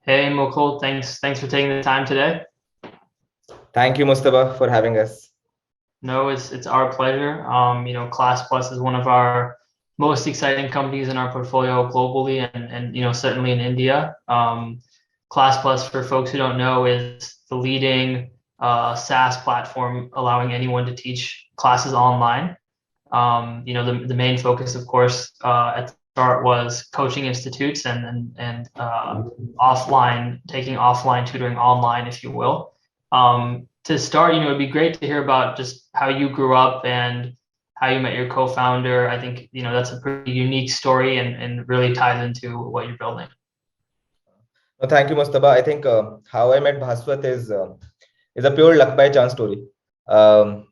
Hey Mukul, thanks for taking the time today. Thank you, Mujtaba, for having us. No, it's our pleasure. ClassPlus is one of our most exciting companies in our portfolio globally, and certainly in India. ClassPlus, for folks who don't know, is the leading SaaS platform allowing anyone to teach classes online. The main focus, of course, at the start was coaching institutes and offline, taking offline tutoring online, if you will. To start, it'd be great to hear about just how you grew up and how you met your co-founder. I think, that's a pretty unique story and really ties into what you're building. Thank you, Mujtaba. I think how I met Bhaswat is a pure luck by chance story.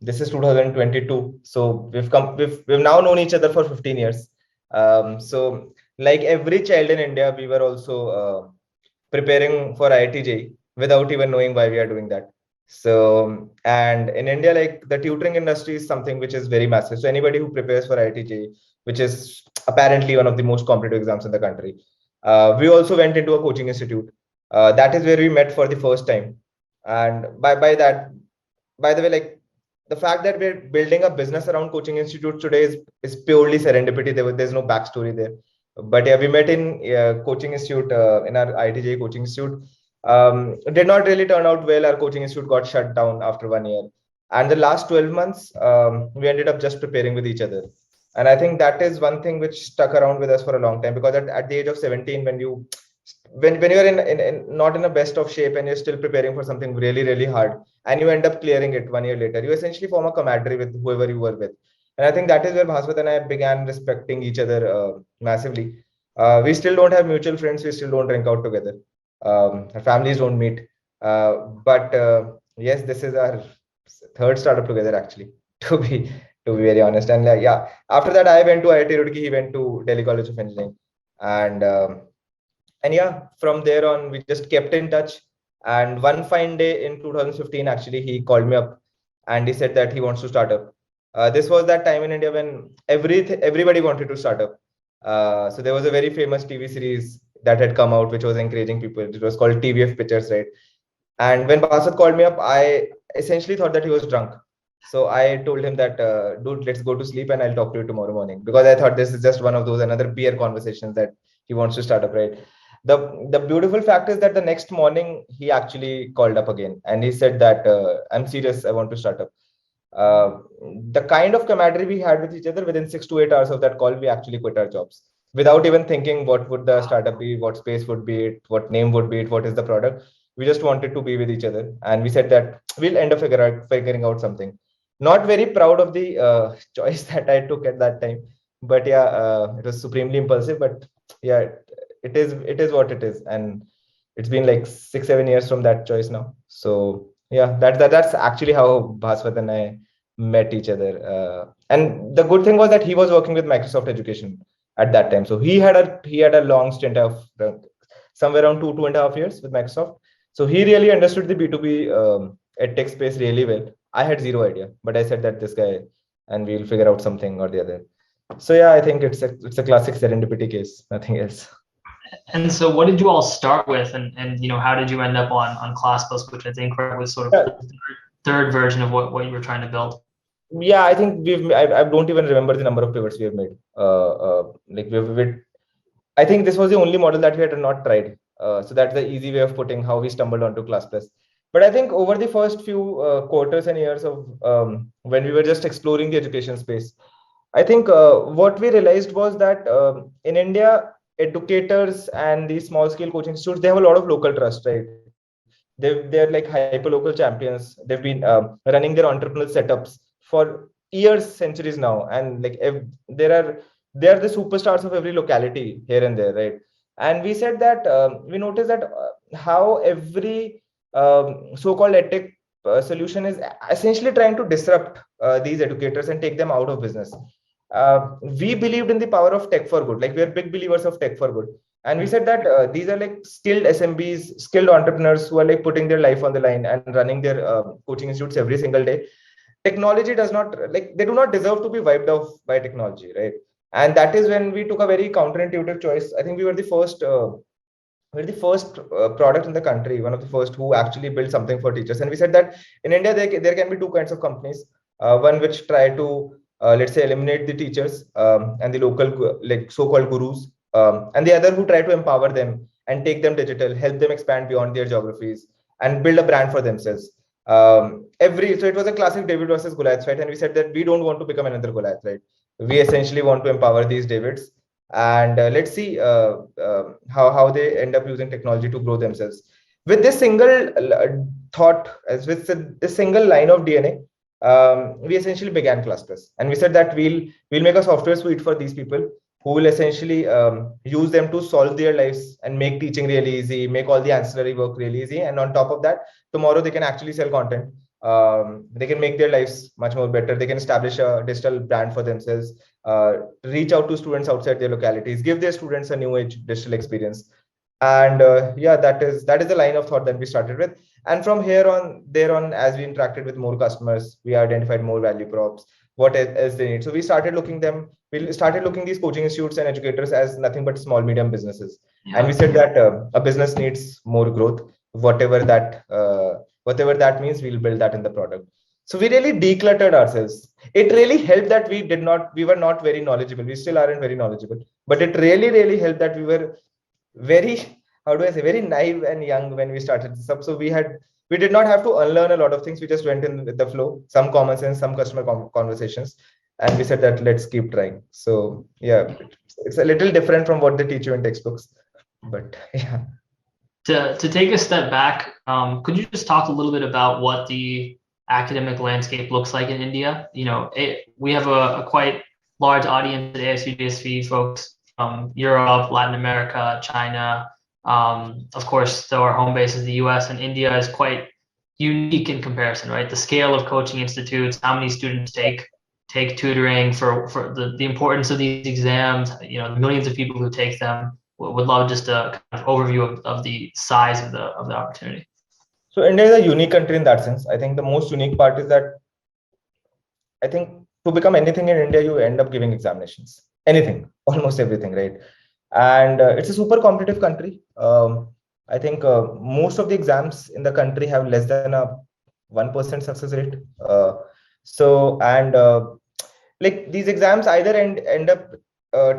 This is 2022, so we've now known each other for 15 years. So like every child in India, we were also preparing for IIT without even knowing why we are doing that. So, and in India, like the tutoring industry is something which is very massive. So anybody who prepares for IIT, which is apparently one of the most competitive exams in the country, we also went into a coaching institute. That is where we met for the first time. And by the way, like the fact that we're building a business around coaching institutes today is purely serendipity. There's no backstory there. But yeah, we met in coaching institute in our IIT coaching institute. It did not really turn out well. Our coaching institute got shut down after 1 year, and the last 12 months we ended up just preparing with each other. And I think that is one thing which stuck around with us for a long time, because at the age of 17, when you're in not in a best of shape and you're still preparing for something really really hard, and you end up clearing it 1 year later, you essentially form a camaraderie with whoever you were with. And I think that is where Bhaswat and I began respecting each other massively. We still don't have mutual friends, we still don't drink out together, our families don't meet, but yes, this is our third startup together actually, to be very honest. And yeah, after that I went to IIT Roorkee, he went to Delhi College of Engineering, and yeah, from there on we just kept in touch. And one fine day in 2015, actually, he called me up and he said that he wants to start up. This was that time in India when everybody wanted to start up. So there was a very famous TV series that had come out which was encouraging people. It was called TVF Pictures, right? And when Basat called me up, I essentially thought that he was drunk. So I told him that, dude, let's go to sleep and I'll talk to you tomorrow morning, because I thought this is just one of those another beer conversations that he wants to start up, right? The beautiful fact is that the next morning he actually called up again and he said that, I'm serious, I want to start up. uh, the kind of camaraderie we had with each other, within 6 to 8 hours of that call we actually quit our jobs without even thinking what would the startup be, what space would be it, what name would be it, what is the product. We just wanted to be with each other, and we said that we'll end up figuring out something. Not very proud of the choice that I took at that time, but yeah, it was supremely impulsive, but yeah, it is what it is. And it's been like 6 7 years from that choice now. So yeah, that's actually how Bhaswat and I met each other. And the good thing was that he was working with Microsoft Education at that time, so he had a long stint of somewhere around 2.5 years with Microsoft. So he really understood the B2B EdTech space really well. I had zero idea, but I said that this guy, and we'll figure out something or the other. So yeah, I think it's a classic serendipity case, nothing else. And so what did you all start with, and how did you end up on ClassPlus, which I think was sort of Yeah, the third version of what you were trying to build? yeah, I think I don't even remember the number of pivots we have made. Like I think this was the only model that we had not tried. So that's the easy way of putting how we stumbled onto ClassPlus. But I think over the first few quarters and years of when we were just exploring the education space, I think what we realized was that in India, educators and these small scale coaching institutes, they have a lot of local trust, right? They're like hyper local champions. They've been running their entrepreneurial setups for years, centuries now, and like there are they are the superstars of every locality here and there, right? And we said that we noticed that how every so-called edtech solution is essentially trying to disrupt these educators and take them out of business. We believed in the power of tech for good. Like, we are big believers of tech for good, and we said that these are like skilled SMBs, skilled entrepreneurs who are like putting their life on the line and running their coaching institutes every single day. Technology does not, like, they do not deserve to be wiped off by technology, right? And that is when we took a very counterintuitive choice. I think we were the first we're the first product in the country, one of the first who actually built something for teachers. And we said that in India, there can be two kinds of companies. One which try to, let's say, eliminate the teachers and the local, like so-called gurus, and the other who try to empower them and take them digital, help them expand beyond their geographies and build a brand for themselves. So it was a classic David versus Goliath fight. And we said that we don't want to become another Goliath, right? We essentially want to empower these Davids, and let's see how they end up using technology to grow themselves with this single thought, as with this single line of DNA. We essentially began ClassPlus, and we said that we'll make a software suite for these people who will essentially use them to solve their lives and make teaching really easy, make all the ancillary work really easy, and on top of that, tomorrow they can actually sell content. They can make their lives much more better. They can establish a digital brand for themselves, reach out to students outside their localities, give their students a new age digital experience. And yeah, that is the line of thought that we started with. And from here on, there on, as we interacted with more customers, we identified more value props, what else they need. So we started looking these coaching institutes and educators as nothing but small medium businesses. And we said that a business needs more growth, whatever that means, we'll build that in the product. So we really decluttered ourselves. It really helped that we were not very knowledgeable. We still aren't very knowledgeable, but it really helped that we were very, how do I say, very naive and young when we started this up. So we did not have to unlearn a lot of things. We just went in with the flow, some common sense, some customer conversations, and we said that let's keep trying. So yeah, it's a little different from what they teach you in textbooks, but yeah. To take a step back, could you just talk a little bit about what the academic landscape looks like in India? We have a quite large audience at ASU+GSV, folks from Europe, Latin America, China. Of course, though our home base is the US, and India is quite unique in comparison, right? The scale of coaching institutes, how many students take tutoring, for the importance of these exams, the millions of people who take them. Would love just a kind of overview of the size of the opportunity. So India is a unique country in that sense. I think the most unique part is that I think to become anything in India, you end up giving examinations. Anything, almost everything, right? And it's a super competitive country. I think most of the exams in the country have less than a 1% success rate. Like these exams either end up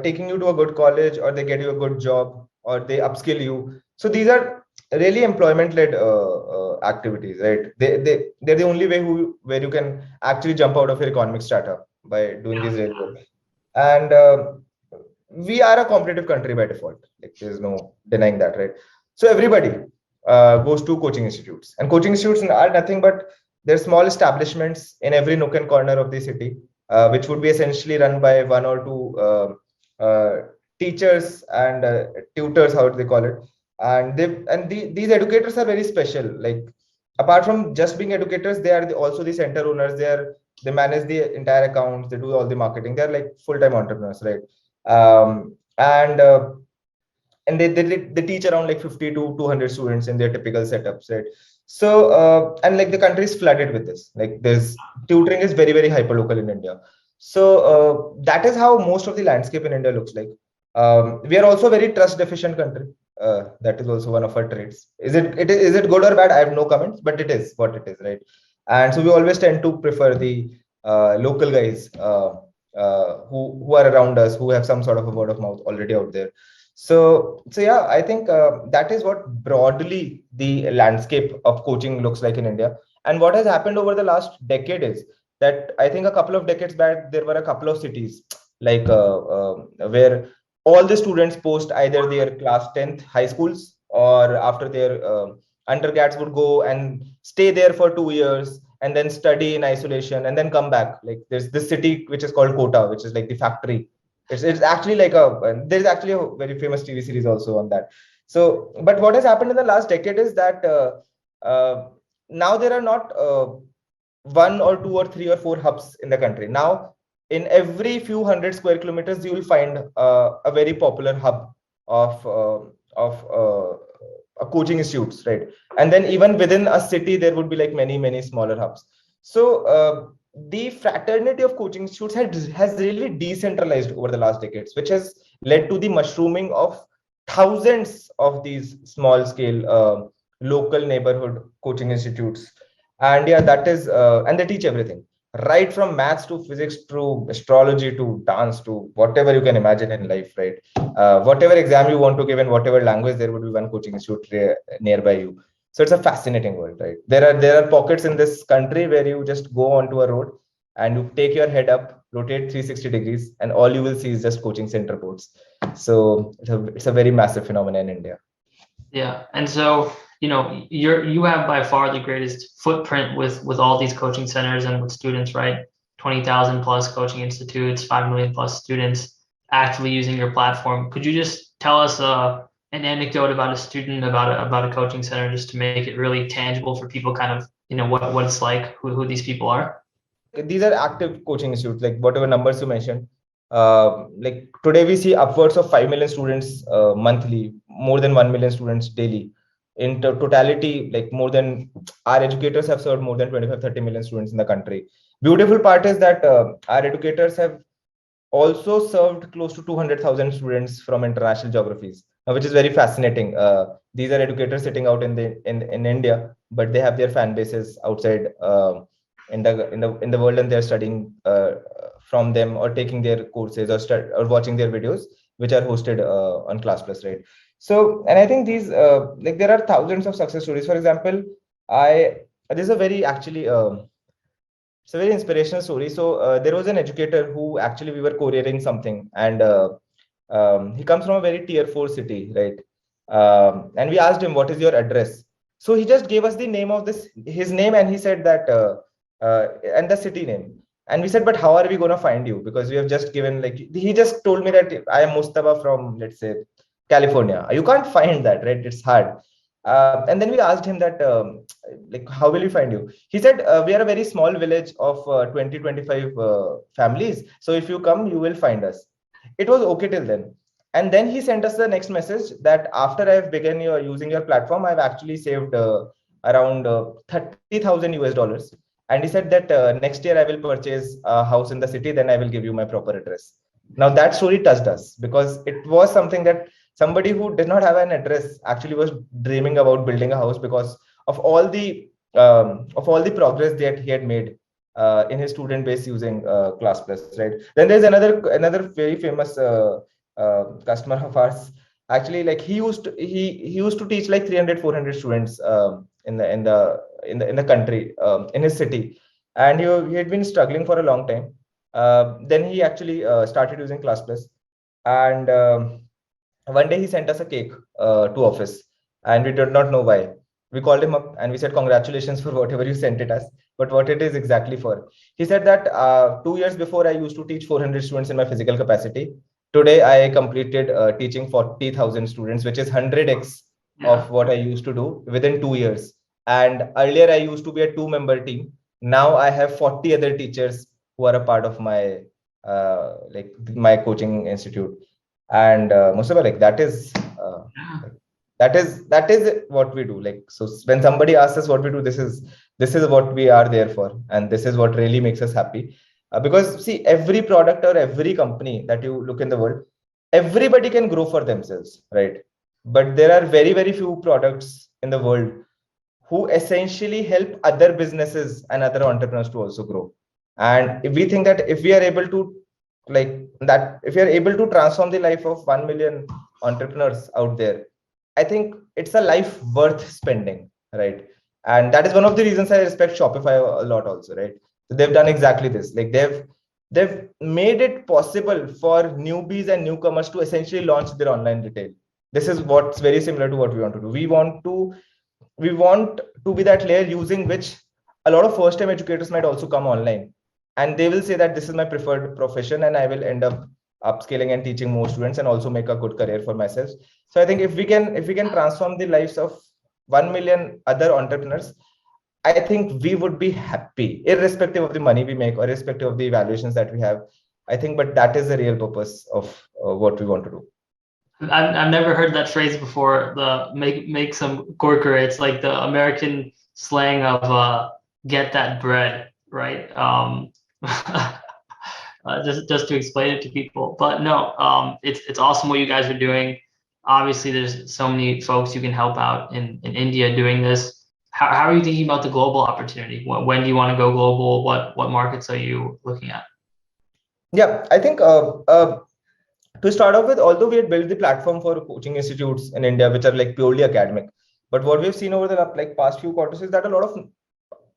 taking you to a good college, or they get you a good job, or they upskill you. So these are really employment-led activities, right? They're the only way where you can actually jump out of your economic strata by doing these really well. And we are a competitive country by default. Like there's no denying that, right? So everybody goes to coaching institutes, and coaching institutes are nothing but they're small establishments in every nook and corner of the city, which would be essentially run by one or two teachers and tutors, how do they call it? And these educators are very special. Like apart from just being educators, they are also the center owners. They manage the entire accounts. They do all the marketing. They're like full-time entrepreneurs, right? And they teach around like 50 to 200 students in their typical setups, right? So and like the country is flooded with this. Like there's tutoring is very hyper local in India. So that is how most of the landscape in India looks like. We are also a very trust deficient country. That is also one of our traits. Is it good or bad? I have no comments, but it is what it is, right? And so we always tend to prefer the local guys who are around us, who have some sort of a word of mouth already out there. So yeah, I think that is what broadly the landscape of coaching looks like in India. And what has happened over the last decade is that I think a couple of decades back, there were a couple of cities like where all the students post either their class 10th high schools, or after their undergrads would go and stay there for 2 years and then study in isolation and then come back. Like there's this city which is called Kota, which is like the factory. It's actually like there's actually a very famous TV series also on that. So, but what has happened in the last decade is that now there are not one or two or three or four hubs in the country. Now, in every few hundred square kilometers, you will find a very popular hub of coaching institutes, right? And then even within a city, there would be like many smaller hubs. So the fraternity of coaching institutes has really decentralized over the last decades, which has led to the mushrooming of thousands of these small scale local neighborhood coaching institutes. And yeah, that is and they teach everything, right from maths to physics to astrology to dance to whatever you can imagine in life, right? Whatever exam you want to give in whatever language, there would be one coaching institute nearby you. So it's a fascinating world, right? There are pockets in this country where you just go onto a road and you take your head up, rotate 360 degrees, and all you will see is just coaching center boards. So it's a very massive phenomenon in India. Yeah, and so you have by far the greatest footprint with all these coaching centers and with students, right? 20,000 plus coaching institutes, 5 million plus students actively using your platform. Could you just tell us an anecdote about a student, about a coaching center, just to make it really tangible for people, kind of what it's like, who these people are? These are active coaching institutes, like whatever numbers you mentioned. Like today we see upwards of 5 million students monthly, more than 1 million students daily. In totality, like more than, our educators have served more than 25-30 million students in the country. Beautiful part is that our educators have also served close to 200,000 students from international geographies, which is very fascinating. These are educators sitting out in India, but they have their fan bases outside in the world, and they're studying from them, or taking their courses, or watching their videos, which are hosted on ClassPlus, right? So, and I think these like there are thousands of success stories. For example, I this is a very actually it's a very inspirational story. So there was an educator who actually we were couriering something, and he comes from a very tier 4 city, right? And we asked him, what is your address? So he just gave us the name of his name, and he said that and the city name. And we said, but how are we going to find you? Because we have just given, like, he just told me that I am Mujtaba from, let's say, California. You can't find that, right? It's hard. And then we asked him that, like, how will we find you? He said, we are a very small village of 20-25 families. So if you come, you will find us. It was okay till then. And then he sent us the next message that after I've begun using your platform, I've actually saved around 30,000 US dollars. And he said that next year I will purchase a house in the city, then I will give you my proper address. Now that story touched us, because it was something that somebody who did not have an address actually was dreaming about building a house because of all the progress that he had made in his student base using ClassPlus, right? Then there's another very famous customer of ours. Actually, like he used to teach like 300-400 students in the country, in his city, and he had been struggling for a long time. Then he actually started using ClassPlus, and one day he sent us a cake to office, and we did not know why. We called him up and we said, congratulations for whatever you sent it us, but what it is exactly for. He said that 2 years before I used to teach 400 students in my physical capacity. Today I completed teaching 40,000 students, which is 100x of what I used to do within 2 years. And earlier I used to be a 2-member team. Now I have 40 other teachers who are a part of my like my coaching institute. And Mustaba, like that is what we do. Like, so when somebody asks us what we do, this is what we are there for, and this is what really makes us happy. Because see, every product or every company that you look in the world, everybody can grow for themselves, right? But there are very, very few products in the world who essentially help other businesses and other entrepreneurs to also grow. And if we think that if we are able to, like, that if we are able to transform the life of 1 million entrepreneurs out there, I think it's a life worth spending, right? And that is one of the reasons I respect Shopify a lot also, right? So they've done exactly this. Like, they've made it possible for newbies and newcomers to essentially launch their online retail. This is what's very similar to what we want to do. We want to be that layer using which a lot of first time educators might also come online, and they will say that this is my preferred profession and I will end up upscaling and teaching more students and also make a good career for myself. So I think if we can transform the lives of 1 million other entrepreneurs, I think we would be happy, irrespective of the money we make or irrespective of the evaluations that we have. I think, but that is the real purpose of what we want to do. I've never heard that phrase before. The make some corker. It's like the American slang of get that bread, right? Just to explain it to people. But no, it's awesome what you guys are doing. obviously there's so many folks you can help out in India doing this. How are you thinking about the global opportunity? When do you want to go global? What markets are you looking at? Yeah, I think to start off with, although we had built the platform for coaching institutes in India, which are like purely academic, but what we've seen over the like past few quarters is that a lot of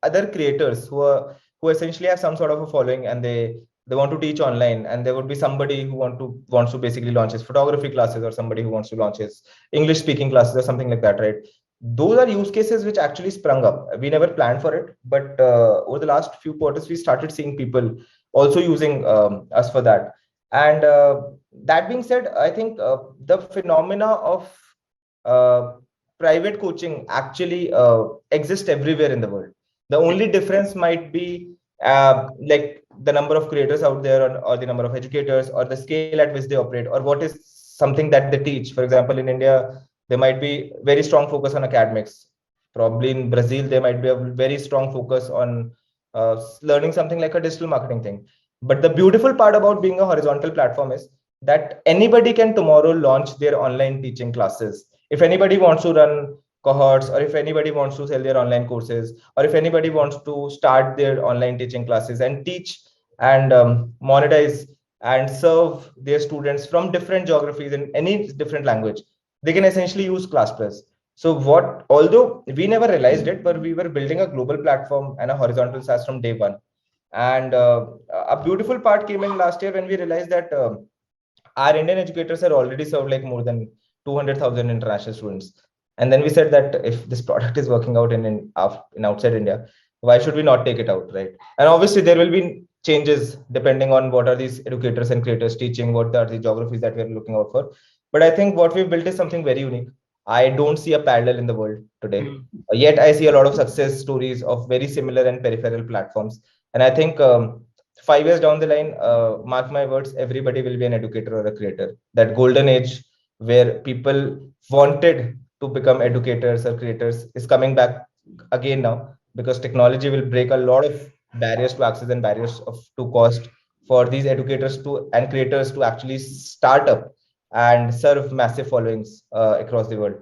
other creators who essentially have some sort of a following, and they want to teach online, and there would be somebody who wants to basically launch his photography classes, or somebody who wants to launch his English speaking classes or something like that, right? Those are use cases which actually sprung up. We never planned for it, but over the last few quarters we started seeing people also using us for that. And that being said, I think the phenomena of uh, private coaching actually exists everywhere in the world. The only difference might be like the number of creators out there, or the number of educators, or the scale at which they operate, or what is something that they teach. For example, in India, there might be very strong focus on academics. Probably in Brazil, there might be a very strong focus on learning something like a digital marketing thing. But the beautiful part about being a horizontal platform is that anybody can tomorrow launch their online teaching classes. If anybody wants to run cohorts, or if anybody wants to sell their online courses, or if anybody wants to start their online teaching classes and teach and monetize and serve their students from different geographies in any different language, they can essentially use ClassPlus. So what, although we never realized it, but we were building a global platform and a horizontal SaaS from day one. And a beautiful part came in last year when we realized that our Indian educators are already served like more than 200,000 international students. And then we said that if this product is working out in outside India, why should we not take it out, right? And obviously there will be changes depending on what are these educators and creators teaching, what are the geographies that we're looking out for. But I think what we've built is something very unique. I don't see a parallel in the world today. Yet I see a lot of success stories of very similar and peripheral platforms. And I think 5 years down the line, mark my words, everybody will be an educator or a creator. That golden age where people wanted to become educators or creators is coming back again now, because technology will break a lot of barriers to access and barriers to cost for these educators to and creators to actually start up and serve massive followings across the world.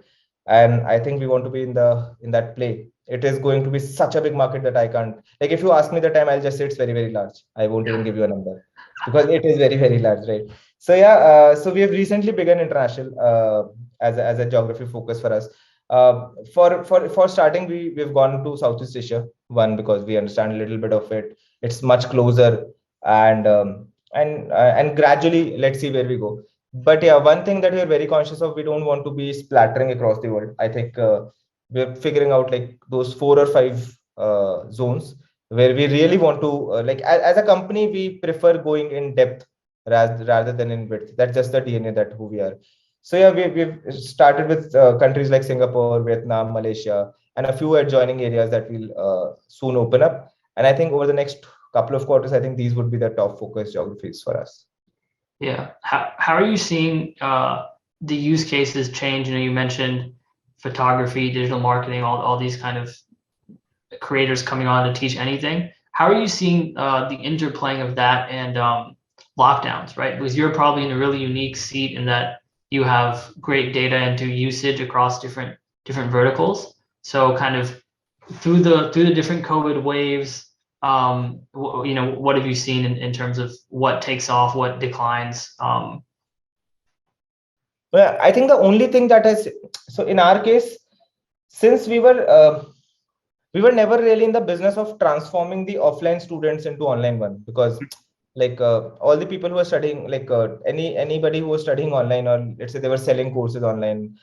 And I think we want to be in that play. It is going to be such a big market that I can't, like, if you ask me the time, I'll just say it's very, very large. I won't even give you a number because it is very, very large, right? So yeah, so we have recently begun international as a geography focus for us. For starting, we've gone to Southeast Asia. One, because we understand a little bit of it. It's much closer, and and gradually let's see where we go. But yeah, one thing that we're very conscious of, we don't want to be splattering across the world. I think we're figuring out like those 4 or 5 zones where we really want to like as a company we prefer going in depth rather than in width. That's just the DNA that who we are. So yeah, we've started with countries like Singapore, Vietnam, Malaysia, and a few adjoining areas that will soon open up. And I think over the next couple of quarters, I think these would be the top focus geographies for us. Yeah. How are you seeing the use cases change? You know, you mentioned photography, digital marketing, all these kind of creators coming on to teach anything. How are you seeing the interplaying of that and lockdowns, right? Because you're probably in a really unique seat in that you have great data into usage across different verticals. So kind of through the different COVID waves, you know, what have you seen in terms of what takes off, what declines? Well, I think the only thing that has, so in our case, since we were never really in the business of transforming the offline students into online one, because like all the people who are studying, like anybody who was studying online, or let's say they were selling courses online,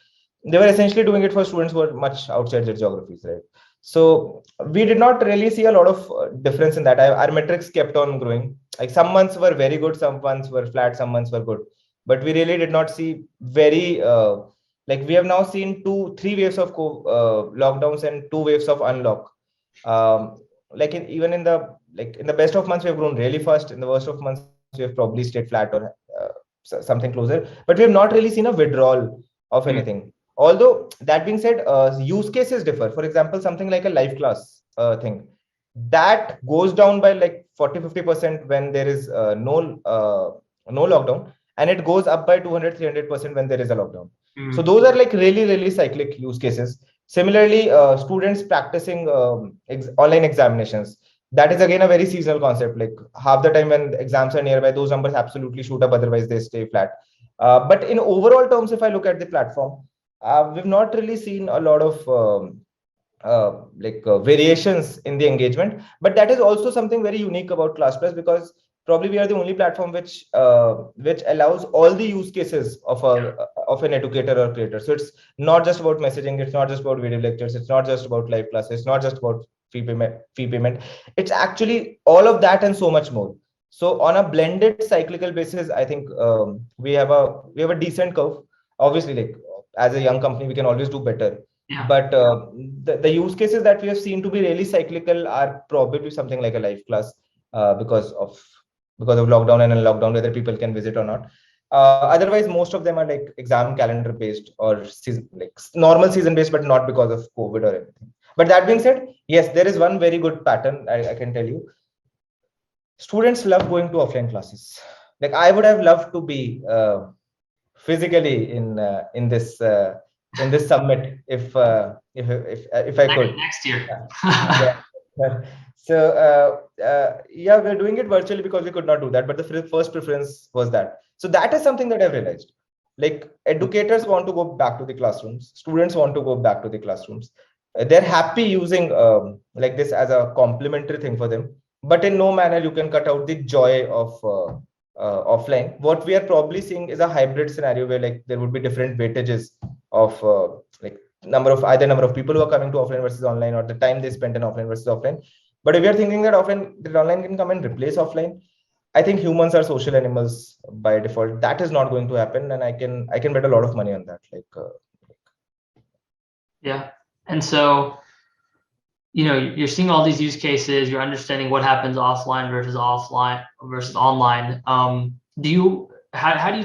they were essentially doing it for students who were much outside their geographies, right? So we did not really see a lot of difference in that. Our metrics kept on growing. Like some months were very good, some months were flat, some months were good, but we really did not see very like we have now seen 2 3 waves of lockdowns and 2 waves of unlock. Like even in the best of months we have grown really fast. In the worst of months we have probably stayed flat or something closer, but we have not really seen a withdrawal of anything. Although that being said, use cases differ. For example, something like a live class thing that goes down by like 40-50% when there is no lockdown, and it goes up by 200-300% when there is a lockdown. So those are like really cyclic use cases. Similarly, students practicing online examinations. That is again a very seasonal concept. Like half the time when exams are nearby, those numbers absolutely shoot up. Otherwise, they stay flat. But in overall terms, if I look at the platform, we've not really seen a lot of variations in the engagement. But that is also something very unique about ClassPlus, because probably we are the only platform which allows all the use cases of an educator or creator. So it's not just about messaging, it's not just about video lectures, it's not just about live classes, it's not just about fee payment. It's actually all of that and so much more. So on a blended cyclical basis, I think we have a decent curve. Obviously, like as a young company, we can always do better. Yeah. But the use cases that we have seen to be really cyclical are probably something like a live class, because of lockdown and lockdown, whether people can visit or not. Otherwise, most of them are like exam calendar based or like normal season based, but not because of COVID or anything. But that being said, yes, there is one very good pattern I can tell you. Students love going to offline classes. Like I would have loved to be physically in this summit if I could. Next year. Yeah. So yeah, we're doing it virtually because we could not do that, but the first preference was that. So that is something that I've realized. Like educators want to go back to the classrooms, students want to go back to the classrooms. They're happy using like this as a complementary thing for them, but in no manner you can cut out the joy of offline. What we are probably seeing is a hybrid scenario where like there would be different weightages of like number of people who are coming to offline versus online, or the time they spend in offline versus offline. But if you're thinking that online can come and replace offline, I think humans are social animals by default. That is not going to happen, and I can bet a lot of money on that. Yeah. And so, you're seeing all these use cases, you're understanding what happens offline versus online. How do you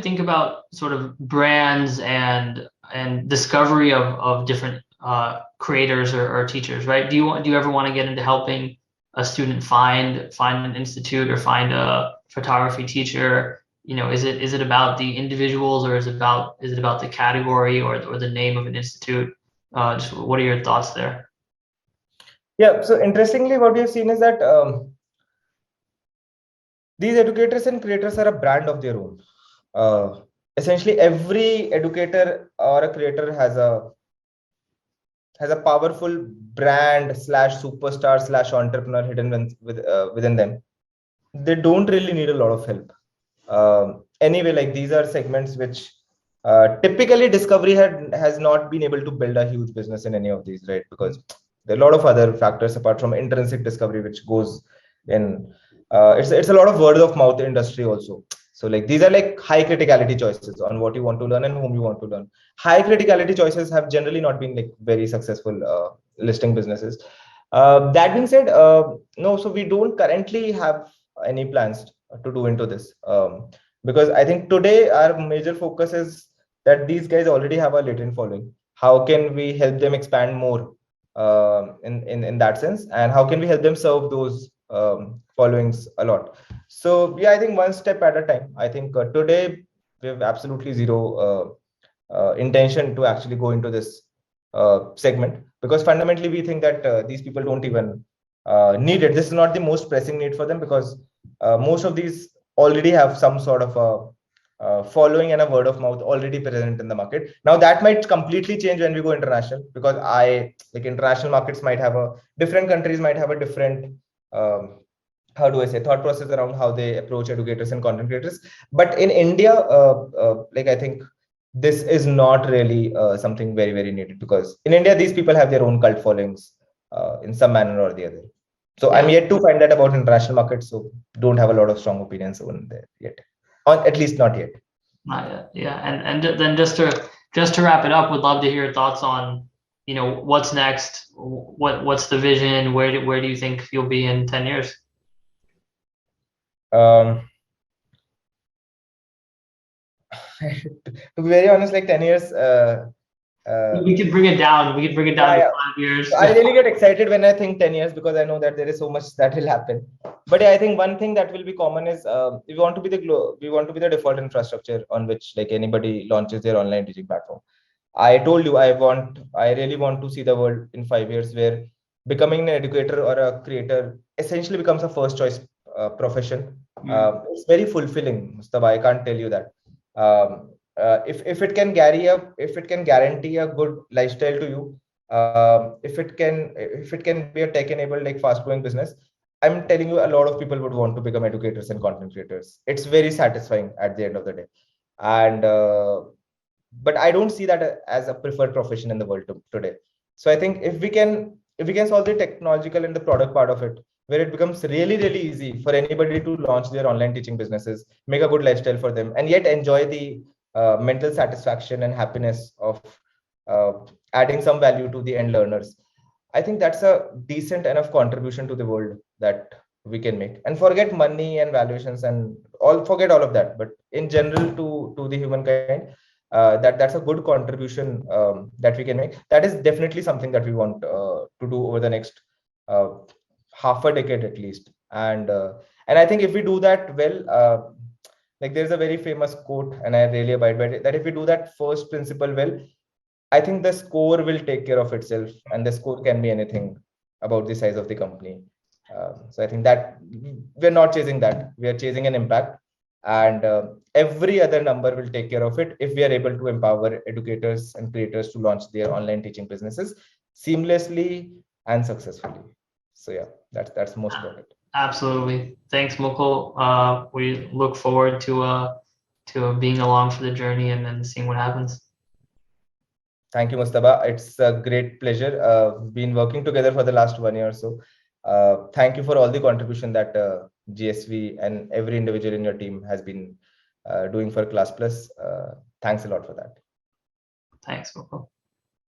think about sort of brands and discovery of different creators or teachers, right? Do you ever want to get into helping a student find an institute or find a photography teacher? Is it about the individuals, or is it about the category or the name of an institute? Just what are your thoughts there? Yeah, so interestingly, what we have seen is that these educators and creators are a brand of their own. Essentially, every educator or a creator has a powerful brand / superstar / entrepreneur hidden within them. They don't really need a lot of help. Anyway, like these are segments which typically Discovery has not been able to build a huge business in any of these, right? Because there are a lot of other factors apart from intrinsic discovery, which goes in. It's a lot of word of mouth industry also. So like these are like high criticality choices on what you want to learn and whom you want to learn. High criticality choices have generally not been like very successful listing businesses. That being said, no, so we don't currently have any plans to do into this, because I think today our major focus is that these guys already have a latent following. How can we help them expand more in that sense, and how can we help them serve those followings a lot? So yeah, I think one step at a time. I think today we have absolutely zero intention to actually go into this segment, because fundamentally we think that these people don't even need it. This is not the most pressing need for them, because most of these already have some sort of a following and a word of mouth already present in the market. Now that might completely change when we go international, because international markets might have different countries might have a different how do I say, thought process around how they approach educators and content creators. But in India, I think this is not really something very, very needed, because in India, these people have their own cult followings in some manner or the other. So yeah. I'm yet to find that about international markets, so don't have a lot of strong opinions on there yet. At least not yet. Not yet. Yeah, and then just to wrap it up, would love to hear your thoughts on what's next, what's the vision, where do you think you'll be in 10 years? To be very honest, like 10 years. We could bring it down. We could bring it down to 5 years. I really get excited when I think 10 years, because I know that there is so much that will happen. But yeah, I think one thing that will be common is we want to be the default infrastructure on which like anybody launches their online teaching platform. I told you I really want to see the world in 5 years where becoming an educator or a creator essentially becomes a first choice profession. It's very fulfilling, Mustafa. I can't tell you that. If it can guarantee a good lifestyle to you, if it can be a tech enabled like fast growing business, I'm telling you, a lot of people would want to become educators and content creators. It's very satisfying at the end of the day, and but I don't see that as a preferred profession in the world today. So I think if we can solve the technological and the product part of it, where it becomes really easy for anybody to launch their online teaching businesses, make a good lifestyle for them, and yet enjoy the mental satisfaction and happiness of uh, adding some value to the end learners. I think that's a decent enough contribution to the world that we can make. And forget money and valuations and forget all of that. But in general, to the humankind, that's a good contribution that we can make. That is definitely something that we want to do over the next uh, half a decade at least. And I think if we do that well, like there's a very famous quote, and I really abide by it, that if we do that first principle well, I think the score will take care of itself, and the score can be anything about the size of the company. So I think that we're not chasing that; we are chasing an impact, and every other number will take care of it if we are able to empower educators and creators to launch their online teaching businesses seamlessly and successfully. So yeah, that's most about it. Absolutely. Thanks, Mukul. We look forward to being along for the journey and then seeing what happens. Thank you, Mujtaba. It's a great pleasure. We've been working together for the last 1 year or so. Thank you for all the contribution that GSV and every individual in your team has been doing for ClassPlus. Thanks a lot for that. Thanks, Mukul.